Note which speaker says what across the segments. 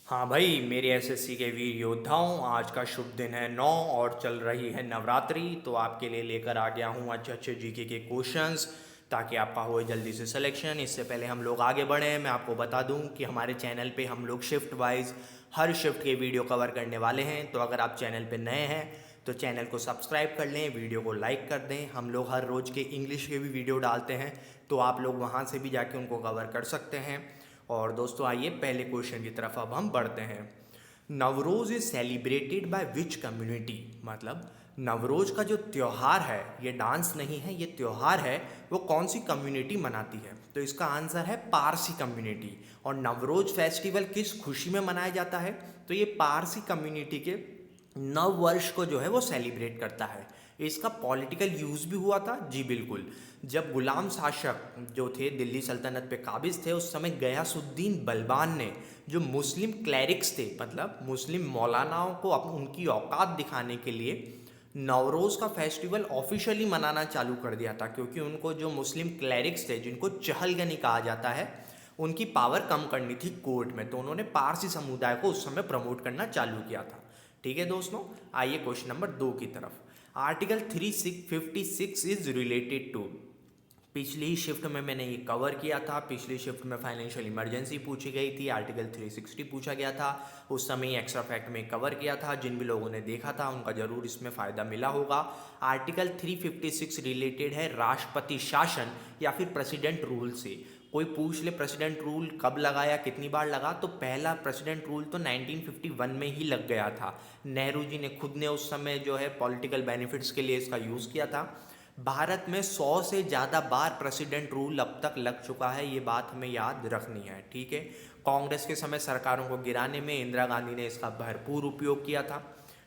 Speaker 1: हाँ भाई, मेरे एसएससी के वीर योद्धाओं, आज का शुभ दिन है 9 और चल रही है नवरात्रि। तो आपके लिए लेकर आ गया हूँ अच्छे अच्छे जीके के क्वेश्चंस, ताकि आपका हो जल्दी से सिलेक्शन। इससे पहले हम लोग आगे बढ़ें, मैं आपको बता दूं कि हमारे चैनल पे हम लोग शिफ्ट वाइज हर शिफ्ट के वीडियो कवर करने वाले हैं। तो अगर आप चैनल पे नए हैं तो चैनल को सब्सक्राइब कर लें, वीडियो को लाइक कर दें। हम लोग हर रोज़ के इंग्लिश के भी वीडियो डालते हैं, तो आप लोग वहाँ से भी जाके उनको कवर कर सकते हैं। और दोस्तों, आइए पहले क्वेश्चन की तरफ अब हम बढ़ते हैं। Navroz is celebrated by which community? मतलब नवरोज का जो त्यौहार है, ये डांस नहीं है, ये त्यौहार है, वो कौन सी कम्युनिटी मनाती है? तो इसका आंसर है पारसी कम्युनिटी। और नवरोज फेस्टिवल किस खुशी में मनाया जाता है? तो ये पारसी कम्युनिटी के नव वर्ष को जो है वो सेलिब्रेट करता है। इसका पॉलिटिकल यूज़ भी हुआ था, जी बिल्कुल। जब गुलाम शासक जो थे दिल्ली सल्तनत पे काबिज थे, उस समय गयासुद्दीन बलबान ने जो मुस्लिम क्लैरिक्स थे, मतलब मुस्लिम मौलानाओं को उनकी औकात दिखाने के लिए नवरोज़ का फेस्टिवल ऑफिशियली मनाना चालू कर दिया था। क्योंकि उनको जो मुस्लिम क्लैरिक्स थे, जिनको चहलगनी कहा जाता है, उनकी पावर कम करनी थी कोर्ट में, तो उन्होंने पारसी समुदाय को उस समय प्रमोट करना चालू किया था। ठीक है दोस्तों, आइए क्वेश्चन नंबर 2 की तरफ। Article 356 is related to? पिछली ही शिफ्ट में मैंने ये कवर किया था। पिछली शिफ्ट में फाइनेंशियल इमरजेंसी पूछी गई थी, आर्टिकल 360 पूछा गया था। उस समय ही एक्स्ट्रा फैक्ट में कवर किया था। जिन भी लोगों ने देखा था उनका जरूर इसमें फ़ायदा मिला होगा। आर्टिकल 356 रिलेटेड है राष्ट्रपति शासन या फिर प्रेसिडेंट रूल से। कोई पूछ ले प्रेसिडेंट रूल कब लगाया, कितनी बार लगा, तो पहला प्रेसिडेंट रूल तो 1951 में ही लग गया था। नेहरू जी ने खुद ने उस समय जो है पॉलिटिकल बेनिफिट्स के लिए इसका यूज़ किया था। भारत में 100 से ज़्यादा बार प्रेसिडेंट रूल अब तक लग चुका है, ये बात हमें याद रखनी है। ठीक है, कांग्रेस के समय सरकारों को गिराने में इंदिरा गांधी ने इसका भरपूर उपयोग किया था।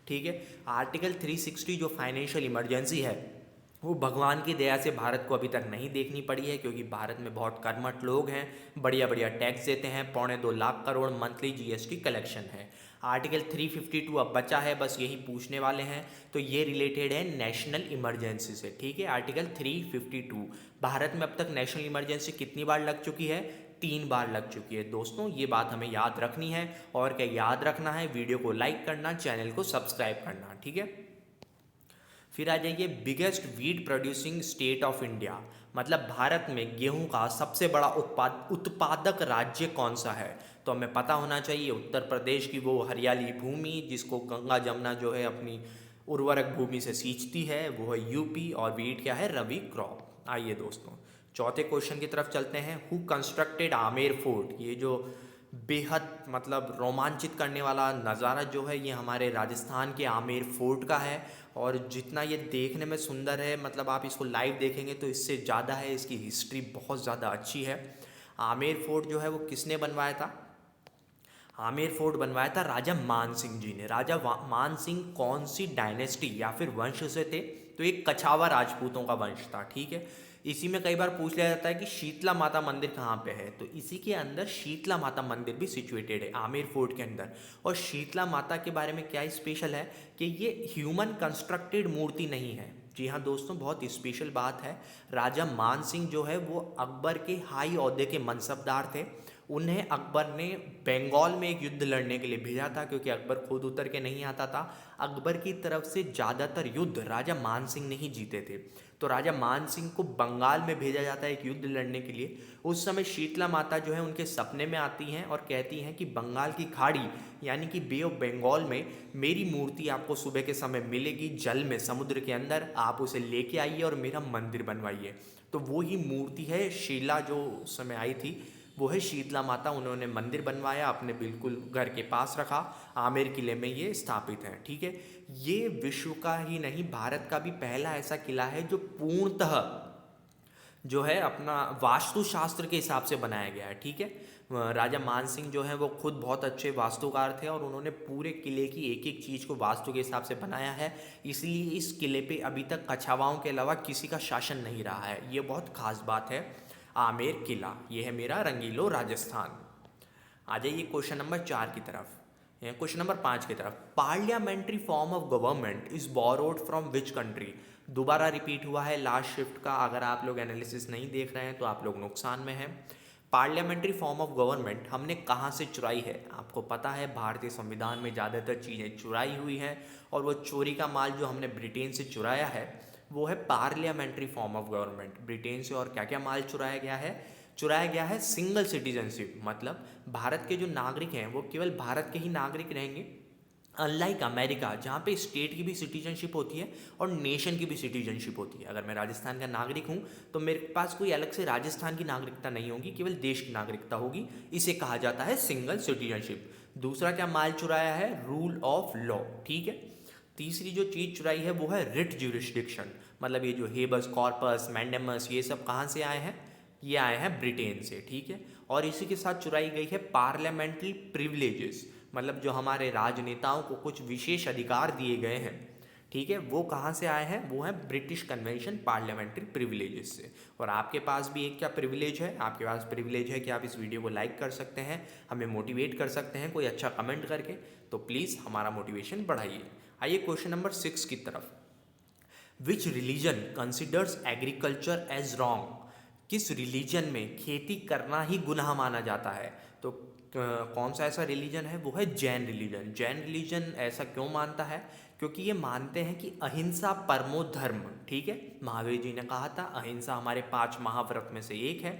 Speaker 1: ठीक है, आर्टिकल 360 जो फाइनेंशियल इमरजेंसी है, वो भगवान की दया से भारत को अभी तक नहीं देखनी पड़ी है, क्योंकि भारत में बहुत कर्मठ लोग हैं, बढ़िया बढ़िया टैक्स देते हैं। 2.25 करोड़ मंथली जीएसटी कलेक्शन है। आर्टिकल 352 अब बचा है, बस यही पूछने वाले हैं। तो ये रिलेटेड है नेशनल इमरजेंसी से। ठीक है, आर्टिकल 352। भारत में अब तक नेशनल इमरजेंसी कितनी बार लग चुकी है? 3 बार लग चुकी है। दोस्तों, ये बात हमें याद रखनी है। और क्या याद रखना है? वीडियो को लाइक करना, चैनल को सब्सक्राइब करना। ठीक है, फिर आ जाइए biggest wheat producing state of India. मतलब भारत में गेहूं का सबसे बड़ा उत्पादक राज्य कौन सा है? तो हमें पता होना चाहिए उत्तर प्रदेश की वो हरियाली भूमि, जिसको गंगा जमुना जो है अपनी उर्वरक भूमि से सींचती है, वो है यूपी। और वीट क्या है? रबी क्रॉप। आइए दोस्तों, चौथे क्वेश्चन की तरफ चलते हैं। Who constructed Amer fort? ये जो बेहद मतलब रोमांचित करने वाला नज़ारा जो है, ये हमारे राजस्थान के आमेर फोर्ट का है। और जितना ये देखने में सुंदर है, मतलब आप इसको लाइव देखेंगे तो इससे ज़्यादा है, इसकी हिस्ट्री बहुत ज़्यादा अच्छी है। आमेर फोर्ट जो है वो किसने बनवाया था? आमेर फोर्ट बनवाया था राजा मान सिंह जी ने। राजा मान सिंह कौन सी डायनेस्टी या फिर वंश से थे? तो एक कछावा राजपूतों का वंश था। ठीक है, इसी में कई बार पूछ लिया जाता है कि शीतला माता मंदिर कहाँ पे है, तो इसी के अंदर शीतला माता मंदिर भी सिचुएटेड है आमेर फोर्ट के अंदर। और शीतला माता के बारे में क्या स्पेशल है कि ये ह्यूमन कंस्ट्रक्टेड मूर्ति नहीं है। जी हाँ दोस्तों, बहुत स्पेशल बात है। राजा मान सिंह जो है वो अकबर के हाई ओहदे के मनसबदार थे। उन्हें अकबर ने बंगाल में एक युद्ध लड़ने के लिए भेजा था, क्योंकि अकबर खुद उतर के नहीं आता था। अकबर की तरफ से ज़्यादातर युद्ध राजा मान सिंह ने ही जीते थे। तो राजा मान सिंह को बंगाल में भेजा जाता है एक युद्ध लड़ने के लिए। उस समय शीतला माता जो है उनके सपने में आती हैं और कहती हैं कि बंगाल की खाड़ी यानी कि बे ऑफ बंगाल में मेरी मूर्ति आपको सुबह के समय मिलेगी, जल में, समुद्र के अंदर। आप उसे लेके आइए और मेरा मंदिर बनवाइए। तो वो ही मूर्ति है शीला, जो उस समय आई थी, वो है शीतला माता। उन्होंने मंदिर बनवाया, अपने बिल्कुल घर के पास रखा, आमेर किले में ये स्थापित है। ठीक है, ये विश्व का ही नहीं, भारत का भी पहला ऐसा किला है जो पूर्णतः जो है अपना वास्तुशास्त्र के हिसाब से बनाया गया है। ठीक है, राजा मान सिंह जो है वो खुद बहुत अच्छे वास्तुकार थे और उन्होंने पूरे किले की एक एक चीज़ को वास्तु के हिसाब से बनाया है। इसलिए इस किले पे अभी तक कछावाओं के अलावा किसी का शासन नहीं रहा है, ये बहुत खास बात है। आमेर किला, ये है मेरा रंगीलो राजस्थान। आ जाइए क्वेश्चन नंबर 4 की तरफ, क्वेश्चन नंबर 5 की तरफ। Parliamentary form of government is borrowed from which country? दोबारा रिपीट हुआ है लास्ट शिफ्ट का, अगर आप लोग एनालिसिस नहीं देख रहे हैं तो आप लोग नुकसान में हैं। पार्लियामेंट्री फॉर्म ऑफ गवर्नमेंट हमने कहाँ से चुराई है? आपको पता है भारतीय संविधान में ज़्यादातर चीज़ें चुराई हुई हैं, और वो चोरी का माल जो हमने ब्रिटेन से चुराया है वो है parliamentary form of government. Britain से और क्या क्या माल चुराया गया है? चुराया गया है सिंगल सिटीजनशिप, मतलब भारत के जो नागरिक हैं वो केवल भारत के ही नागरिक रहेंगे, अनलाइक अमेरिका जहाँ पे स्टेट की भी सिटीजनशिप होती है और नेशन की भी सिटीजनशिप होती है। अगर मैं राजस्थान का नागरिक हूँ तो मेरे पास कोई अलग से राजस्थान की नागरिकता नहीं होगी, केवल देश की नागरिकता होगी। इसे कहा जाता है सिंगल सिटीजनशिप। दूसरा क्या माल चुराया है? रूल ऑफ लॉ, ठीक है। तीसरी जो चीज़ चुराई है वो है रिट ज्यूरिसडिक्शन, मतलब ये जो हेबस कॉर्पस मैंडेमस ये सब कहाँ से आए हैं? ये आए हैं ब्रिटेन से, ठीक है। और इसी के साथ चुराई गई है पार्लियामेंट्री प्रिविलेजेस, मतलब जो हमारे राजनेताओं को कुछ विशेष अधिकार दिए गए हैं, ठीक है, वो कहाँ से आए हैं? वो है ब्रिटिश कन्वेंशन पार्लियामेंट्री प्रिविलेजेस से। और आपके पास भी एक क्या प्रिविलेज है? आपके पास प्रिविलेज है कि आप इस वीडियो को लाइक कर सकते हैं, हमें मोटिवेट कर सकते हैं कोई अच्छा कमेंट करके, तो प्लीज़ हमारा मोटिवेशन बढ़ाइए। आइए क्वेश्चन नंबर 6 की तरफ। Which religion considers agriculture as wrong? किस रिलीजन में खेती करना ही गुनाह माना जाता है? तो कौन सा ऐसा रिलीजन है? वो है जैन रिलीजन। जैन रिलीजन ऐसा क्यों मानता है? क्योंकि ये मानते हैं कि अहिंसा परमो धर्म, ठीक है। महावीर जी ने कहा था अहिंसा हमारे 5 महाव्रत में से एक है।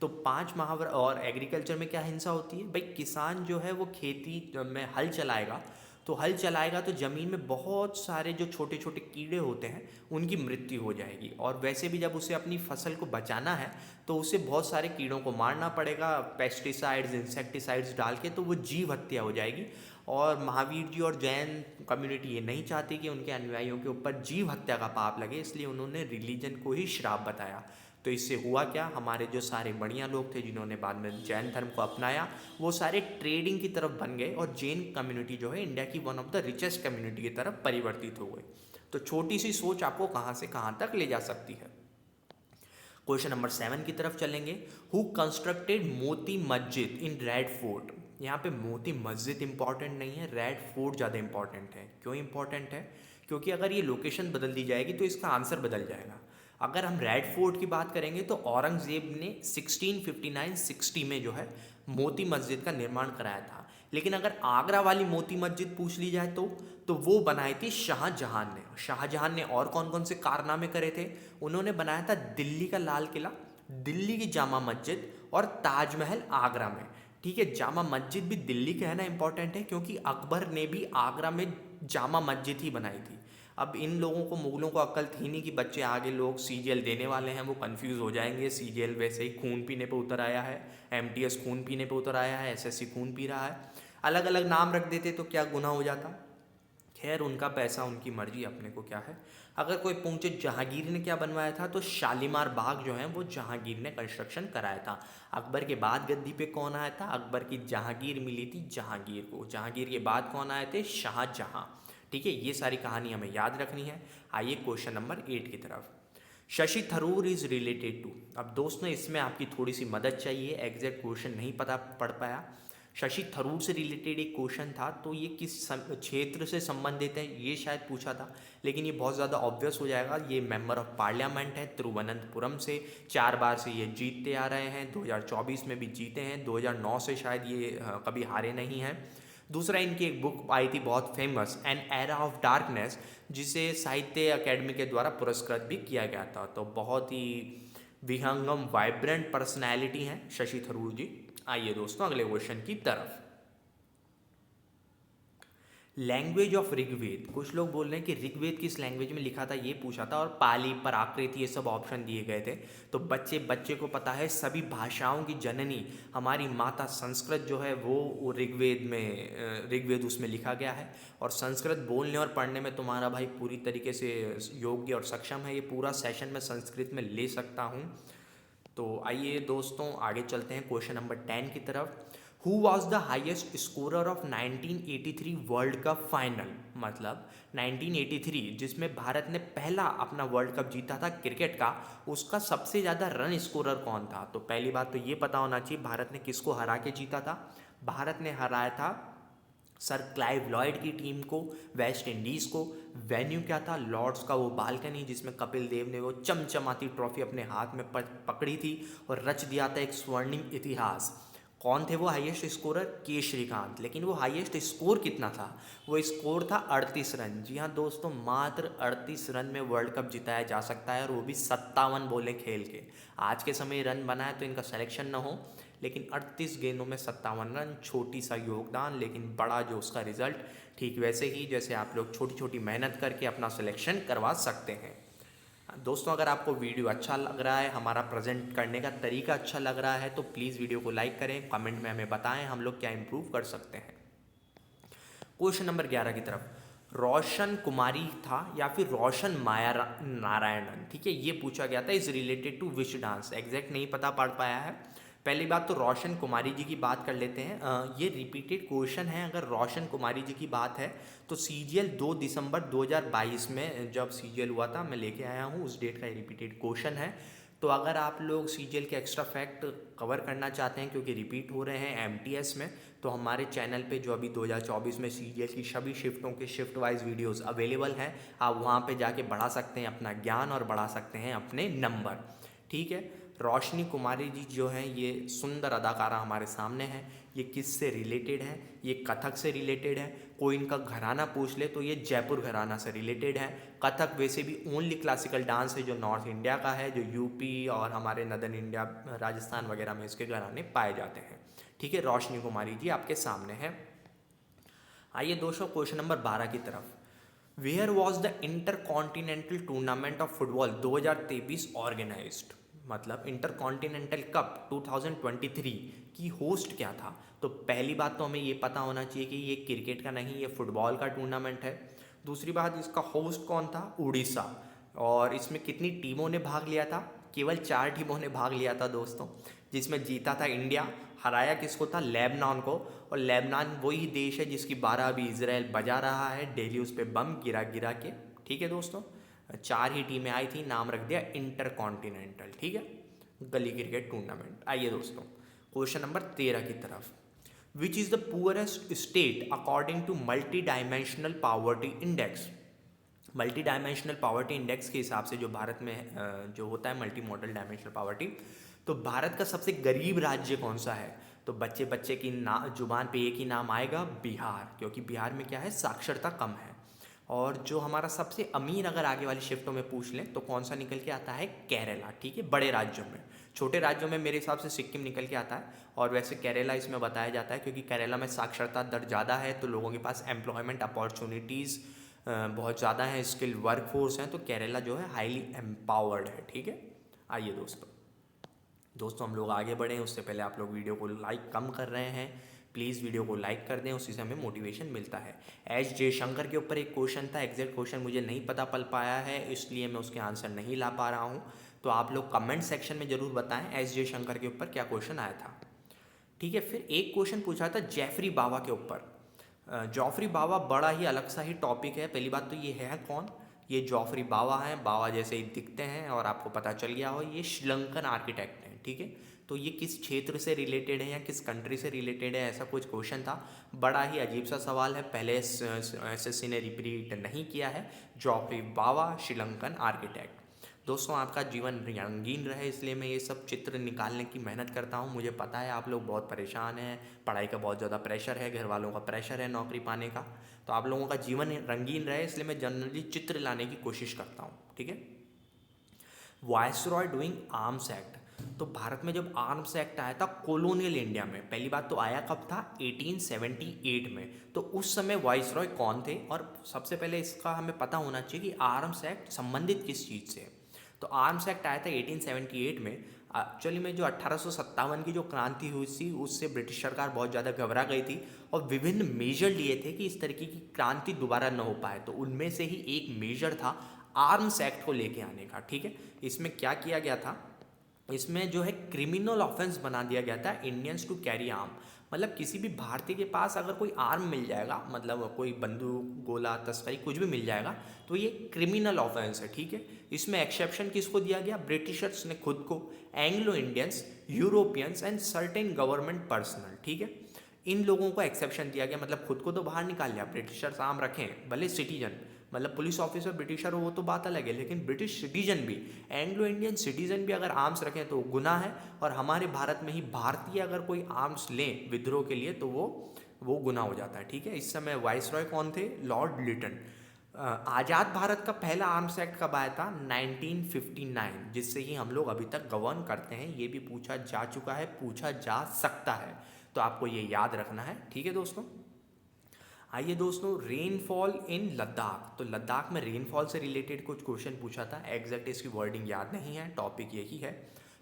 Speaker 1: तो 5 महाव्रत, और एग्रीकल्चर में क्या हिंसा होती है भाई? किसान जो है वो खेती में हल चलाएगा, तो हल चलाएगा तो ज़मीन में बहुत सारे जो छोटे छोटे कीड़े होते हैं उनकी मृत्यु हो जाएगी। और वैसे भी जब उसे अपनी फसल को बचाना है तो उसे बहुत सारे कीड़ों को मारना पड़ेगा, पेस्टिसाइड्स इंसेक्टिसाइड्स डाल के, तो वो जीव हत्या हो जाएगी। और महावीर जी और जैन कम्युनिटी ये नहीं चाहती कि उनके अनुयायियों के ऊपर जीव हत्या का पाप लगे, इसलिए उन्होंने रिलीजन को ही श्राप बताया। तो इससे हुआ क्या? हमारे जो सारे बढ़िया लोग थे जिन्होंने बाद में जैन धर्म को अपनाया, वो सारे ट्रेडिंग की तरफ बन गए, और जैन कम्युनिटी जो है इंडिया की one of the richest community की तरफ परिवर्तित हो गई। तो छोटी सी सोच आपको कहाँ से कहाँ तक ले जा सकती है। क्वेश्चन नंबर 7 की तरफ चलेंगे। Who constructed Moti Masjid in red fort? यहाँ पे मोती मस्जिद इंपॉर्टेंट नहीं है, रेड फोर्ट ज़्यादा इंपॉर्टेंट है। क्यों इंपॉर्टेंट है? क्योंकि अगर ये लोकेशन बदल दी जाएगी तो इसका आंसर बदल जाएगा। अगर हम रेड फोर्ट की बात करेंगे तो औरंगजेब ने 1659-60 में जो है मोती मस्जिद का निर्माण कराया था। लेकिन अगर आगरा वाली मोती मस्जिद पूछ ली जाए तो वो बनाई थी शाहजहां ने। शाहजहां ने और कौन कौन से कारनामे करे थे? उन्होंने बनाया था दिल्ली का लाल किला, दिल्ली की जामा मस्जिद और ताजमहल आगरा में, ठीक है। जामा मस्जिद भी दिल्ली का है ना, इंपॉर्टेंट है, क्योंकि अकबर ने भी आगरा में जामा मस्जिद ही बनाई थी। अब इन लोगों को, मुगलों को अक्ल थी नहीं कि बच्चे आगे लोग सीजीएल देने वाले हैं, वो कंफ्यूज हो जाएंगे। सीजीएल वैसे ही खून पीने पे उतर आया है, एमटीएस खून पीने पे उतर आया है, एसएससी खून पी रहा है। अलग अलग नाम रख देते तो क्या गुनाह हो जाता? खैर, उनका पैसा उनकी मर्जी, अपने को क्या है। अगर कोई पूछे जहांगीर ने क्या बनवाया था, तो शालीमार बाग जो है वो जहांगीर ने कंस्ट्रक्शन कराया था। अकबर के बाद गद्दी पे कौन आया था? अकबर की जहांगीर मिली थी जहांगीर को। जहांगीर के बाद कौन आए थे? शाहजहां, ठीक है। ये सारी कहानी हमें याद रखनी है। आइए क्वेश्चन नंबर 8 की तरफ। Shashi Tharoor is related to? अब दोस्तों इसमें आपकी थोड़ी सी मदद चाहिए, एग्जैक्ट क्वेश्चन नहीं पता पढ़ पाया। शशि थरूर से रिलेटेड एक क्वेश्चन था, तो ये किस क्षेत्र से संबंधित है ये शायद पूछा था, लेकिन ये बहुत ज़्यादा ऑब्वियस हो जाएगा। ये मेंबर ऑफ पार्लियामेंट है तिरुवनंतपुरम से, 4 बार से ये जीतते आ रहे हैं, 2024 में भी जीते हैं, 2009 से शायद ये कभी हारे नहीं हैं। दूसरा, इनकी एक बुक आई थी बहुत famous, an era of darkness, जिसे साहित्य अकेडमी के द्वारा पुरस्कृत भी किया गया था। तो बहुत ही विहंगम वाइब्रेंट पर्सनैलिटी हैं शशि थरूर जी। आइए दोस्तों अगले क्वेश्चन की तरफ। लैंग्वेज ऑफ ऋग्वेद, कुछ लोग बोल रहे हैं कि ऋग्वेद किस लैंग्वेज में लिखा था, ये पूछा था, और पाली, प्राकृत, ये सब ऑप्शन दिए गए थे। तो बच्चे को पता है सभी भाषाओं की जननी हमारी माता संस्कृत जो है वो ऋग्वेद उसमें लिखा गया है। और संस्कृत बोलने और पढ़ने में तुम्हारा भाई पूरी तरीके से योग्य और सक्षम है। ये पूरा सेशन मैं संस्कृत में ले सकता हूँ। तो आइए दोस्तों आगे चलते हैं क्वेश्चन नंबर 10 की तरफ। Who was the highest scorer of 1983 world cup final? मतलब 1983 जिसमें भारत ने पहला अपना वर्ल्ड कप जीता था क्रिकेट का, उसका सबसे ज़्यादा रन स्कोरर कौन था? तो पहली बात तो ये पता होना चाहिए भारत ने किसको हरा के जीता था। भारत ने हराया था सर क्लाइव लॉयड की टीम को, वेस्ट इंडीज़ को। वेन्यू क्या था? लॉर्ड्स का वो बालकनी जिसमें कपिल देव ने वो चमचमाती ट्रॉफी अपने हाथ में पकड़ी थी और रच दिया था एक स्वर्णिम इतिहास। कौन थे वो हाईएस्ट स्कोरर? के श्रीकांत। लेकिन वो हाईएस्ट स्कोर कितना था? वो स्कोर था 38 रन। जी हाँ दोस्तों, मात्र 38 रन में वर्ल्ड कप जिताया जा सकता है, और वो भी 57 बॉलें खेल के। आज के समय रन बनाए तो इनका सिलेक्शन ना हो, लेकिन 38 गेंदों में 57 रन, छोटी सा योगदान लेकिन बड़ा जो उसका रिजल्ट। ठीक वैसे ही जैसे आप लोग छोटी छोटी मेहनत करके अपना सिलेक्शन करवा सकते हैं। दोस्तों, अगर आपको वीडियो अच्छा लग रहा है, हमारा प्रेजेंट करने का तरीका अच्छा लग रहा है, तो प्लीज़ वीडियो को लाइक करें, कमेंट में हमें बताएं हम लोग क्या इम्प्रूव कर सकते हैं। क्वेश्चन नंबर 11 की तरफ, रोशन कुमारी था या फिर रोशन माया नारायणन, ठीक है, ये पूछा गया था। Is related to which dance? Exact नहीं पता पड़ पाया है। पहली बात तो रोशन कुमारी जी की बात कर लेते हैं। ये रिपीटेड क्वेश्चन है। अगर रोशन कुमारी जी की बात है तो सीजीएल 2 दिसंबर 2022 में जब सीजीएल हुआ था, मैं लेके आया हूँ, उस डेट का रिपीटेड क्वेश्चन है। तो अगर आप लोग सीजीएल के एक्स्ट्रा फैक्ट कवर करना चाहते हैं क्योंकि रिपीट हो रहे हैं एमटीएस में, तो हमारे चैनल पे जो अभी 2024 में सीजीएल की सभी शिफ्टों के शिफ्ट वाइज वीडियोस अवेलेबल हैं, आप वहाँ पे जाके बढ़ा सकते हैं अपना ज्ञान और बढ़ा सकते हैं अपने नंबर, ठीक है। रोशनी कुमारी जी जो हैं, ये सुंदर अदाकारा हमारे सामने हैं। ये किस से रिलेटेड है? ये कथक से रिलेटेड है। कोई इनका घराना पूछ ले तो ये जयपुर घराना से रिलेटेड है। कथक वैसे भी ओनली क्लासिकल डांस है जो नॉर्थ इंडिया का है, जो यूपी और हमारे नदर्न इंडिया, राजस्थान वगैरह में इसके घराने पाए जाते हैं, ठीक है। रोशनी कुमारी जी आपके सामने है। आइए दोस्तों क्वेश्चन नंबर 12 की तरफ। Where was the inter continental tournament of football 2023 organised? मतलब इंटर कॉन्टिनेंटल कप 2023 की होस्ट क्या था? तो पहली बात तो हमें ये पता होना चाहिए कि ये क्रिकेट का नहीं, ये फुटबॉल का टूर्नामेंट है। दूसरी बात, इसका होस्ट कौन था? उड़ीसा। और इसमें कितनी टीमों ने भाग लिया था? केवल 4 टीमों ने भाग लिया था दोस्तों, जिसमें जीता था इंडिया। हराया किसको था? लेबनान को। और लेबनान वही देश है जिसकी 12 अभी इजराइल बजा रहा है, डेली उस पर बम गिरा गिरा के, ठीक है दोस्तों। 4 ही टीमें आई थी, नाम रख दिया इंटर कॉन्टिनेंटल, ठीक है, गली क्रिकेट टूर्नामेंट। आइए दोस्तों क्वेश्चन नंबर 13 की तरफ। Which is the poorest state according to multi dimensional poverty index? Multi dimensional poverty index के हिसाब से जो भारत में जो होता है मल्टी मॉडल डायमेंशनल पावर्टी, तो भारत का सबसे गरीब राज्य कौन सा है? तो बच्चे बच्चे की जुबान पे एक ही नाम आएगा, बिहार, क्योंकि बिहार में क्या है, साक्षरता कम है। और जो हमारा सबसे अमीर अगर आगे वाली शिफ्टों में पूछ लें तो कौन सा निकल के आता है? केरला, ठीक है। बड़े राज्यों में, छोटे राज्यों में मेरे हिसाब से सिक्किम निकल के आता है, और वैसे केरला इसमें बताया जाता है क्योंकि केरला में साक्षरता दर ज़्यादा है, तो लोगों के पास एम्प्लॉयमेंट अपॉर्चुनिटीज़ बहुत ज़्यादा है, स्किल्ड वर्कफोर्स हैं, तो केरला जो है हाईली एम्पावर्ड है, ठीक है। आइए दोस्तों हम लोग आगे बढ़ें उससे पहले आप लोग वीडियो को लाइक कम कर रहे हैं, प्लीज़ वीडियो को लाइक कर दें, उसी से हमें मोटिवेशन मिलता है। एस जयशंकर के ऊपर एक क्वेश्चन था, एग्जैक्ट क्वेश्चन मुझे नहीं पता पल पाया है, इसलिए मैं उसके आंसर नहीं ला पा रहा हूँ, तो आप लोग कमेंट सेक्शन में ज़रूर बताएं एस जयशंकर के ऊपर क्या क्वेश्चन आया था, ठीक है। फिर एक क्वेश्चन पूछा था जेफरी बावा के ऊपर। जॉफरी बावा बड़ा ही अलग सा ही टॉपिक है। पहली बात तो ये है कौन? ये जॉफरी बावा हैं, बावा जैसे ही दिखते हैं, और आपको पता चल गया हो ये श्रीलंकन आर्किटेक्ट हैं, ठीक है। तो ये किस क्षेत्र से रिलेटेड है या किस कंट्री से रिलेटेड है, ऐसा कुछ क्वेश्चन था। बड़ा ही अजीब सा सवाल है, पहले एसएससी ने रिपीट नहीं किया है। जॉफरी बावा श्रीलंकन आर्किटेक्ट। दोस्तों आपका जीवन रंगीन रहे इसलिए मैं ये सब चित्र निकालने की मेहनत करता हूँ। मुझे पता है आप लोग बहुत परेशान हैं, पढ़ाई का बहुत ज़्यादा प्रेशर है, घर वालों का प्रेशर है नौकरी पाने का, तो आप लोगों का जीवन रंगीन रहे इसलिए मैं जनरली चित्र लाने की कोशिश करता हूँ, ठीक है। Viceroy doing arms act. तो भारत में जब आर्म्स एक्ट आया था कॉलोनियल इंडिया में, पहली बात तो आया कब था? 1878 में। तो उस समय वाइसरॉय कौन थे? और सबसे पहले इसका हमें पता होना चाहिए कि आर्म्स एक्ट संबंधित किस चीज़ से है। तो आर्म्स एक्ट आया था 1878 में। एक्चुअली में जो 1857 की जो क्रांति हुई थी उससे ब्रिटिश सरकार बहुत ज़्यादा घबरा गई थी और विभिन्न मेजर लिए थे कि इस तरीके की क्रांति दोबारा न हो पाए। तो उनमें से ही एक मेजर था आर्म्स एक्ट को लेके आने का, ठीक है। इसमें क्या किया गया था? इसमें जो है क्रिमिनल ऑफेंस बना दिया गया था इंडियंस टू कैरी आर्म। मतलब किसी भी भारतीय के पास अगर कोई आर्म मिल जाएगा, मतलब कोई बंदूक, गोला, तस्करी कुछ भी मिल जाएगा, तो ये क्रिमिनल ऑफेंस है, ठीक है। इसमें एक्सेप्शन किसको दिया गया? ब्रिटिशर्स ने खुद को, Anglo Indians, Europeans and certain government personal, ठीक है। इन लोगों को एक्सेप्शन दिया गया, मतलब खुद को तो बाहर निकाल लिया, ब्रिटिशर्स आर्म रखें, भले सिटीजन, मतलब पुलिस ऑफिसर ब्रिटिशर हो वो तो बात अलग है, लेकिन ब्रिटिश सिटीजन भी, एंग्लो इंडियन सिटीजन भी अगर आर्म्स रखें तो गुनाह है। और हमारे भारत में ही भारतीय अगर कोई आर्म्स लें विद्रोह के लिए तो वो गुनाह हो जाता है, ठीक है। इस समय वाइसरॉय कौन थे? लॉर्ड लिटन। आज़ाद भारत का पहला आर्म्स एक्ट कब आया था? 1959, जिससे ही हम लोग अभी तक गवर्न करते हैं। ये भी पूछा जा चुका है, पूछा जा सकता है, तो आपको ये याद रखना है, ठीक है दोस्तों। आइए दोस्तों, रेनफॉल इन लद्दाख। तो लद्दाख में रेनफॉल से रिलेटेड कुछ क्वेश्चन पूछा था, एग्जैक्ट इसकी वर्डिंग याद नहीं है, टॉपिक यही है।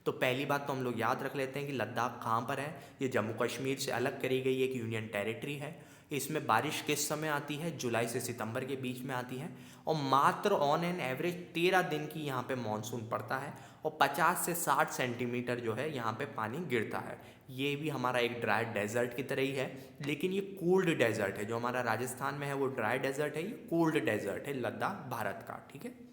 Speaker 1: तो पहली बात तो हम लोग याद रख लेते हैं कि लद्दाख कहाँ पर है। ये जम्मू कश्मीर से अलग करी गई एक यूनियन टेरिटरी है। इसमें बारिश किस समय आती है? जुलाई से सितंबर के बीच में आती है। और मात्र ऑन एन एवरेज 13 दिन की यहाँ पे मानसून पड़ता है और 50 से 60 सेंटीमीटर जो है यहाँ पे पानी गिरता है। ये भी हमारा एक ड्राई डेजर्ट की तरह ही है, लेकिन ये कोल्ड डेजर्ट है। जो हमारा राजस्थान में है वो ड्राई डेजर्ट है, ये कोल्ड डेजर्ट है लद्दाख भारत का, ठीक है।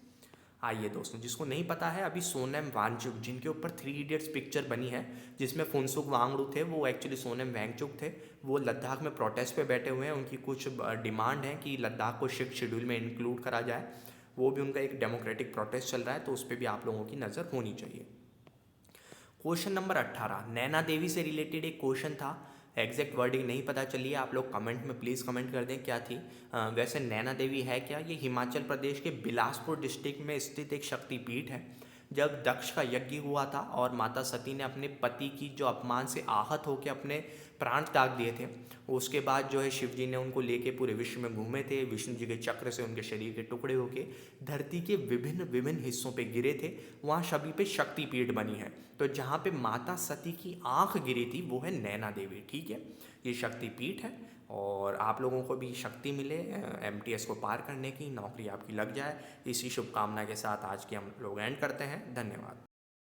Speaker 1: आइए दोस्तों, जिसको नहीं पता है, अभी सोनम वांगचुक, जिनके ऊपर 3 इडियट्स पिक्चर बनी है, जिसमें फुनसुक वांगडू थे, वो एक्चुअली सोनम वांगचुक थे। वो लद्दाख में प्रोटेस्ट पे बैठे हुए हैं। उनकी कुछ डिमांड है कि लद्दाख को 6th शेड्यूल में इंक्लूड करा जाए। वो भी उनका एक डेमोक्रेटिक प्रोटेस्ट चल रहा है, तो उस पर भी आप लोगों की नज़र होनी चाहिए। क्वेश्चन नंबर 18, नैना देवी से रिलेटेड एक क्वेश्चन था। एग्जैक्ट वर्डिंग नहीं पता चलिए, आप लोग कमेंट में प्लीज़ कमेंट कर दें क्या थी। वैसे नैना देवी है क्या? ये हिमाचल प्रदेश के बिलासपुर डिस्ट्रिक्ट में स्थित एक शक्तिपीठ है। जब दक्ष का यज्ञ हुआ था और माता सती ने अपने पति की जो अपमान से आहत होकर अपने प्राण त्याग दिए थे, उसके बाद जो है शिव जी ने उनको लेके पूरे विश्व में घूमे थे। विष्णु जी के चक्र से उनके शरीर के टुकड़े होके धरती के विभिन्न विभिन्न हिस्सों पे गिरे थे। वहाँ सभी पे शक्तिपीठ बनी है। तो जहाँ पे माता सती की आंख गिरी थी वो है नैना देवी, ठीक है। ये शक्तिपीठ है और आप लोगों को भी शक्ति मिले MTS को पार करने की, नौकरी आपकी लग जाए। इसी शुभकामना के साथ आज की हम लोग एंड करते हैं। धन्यवाद।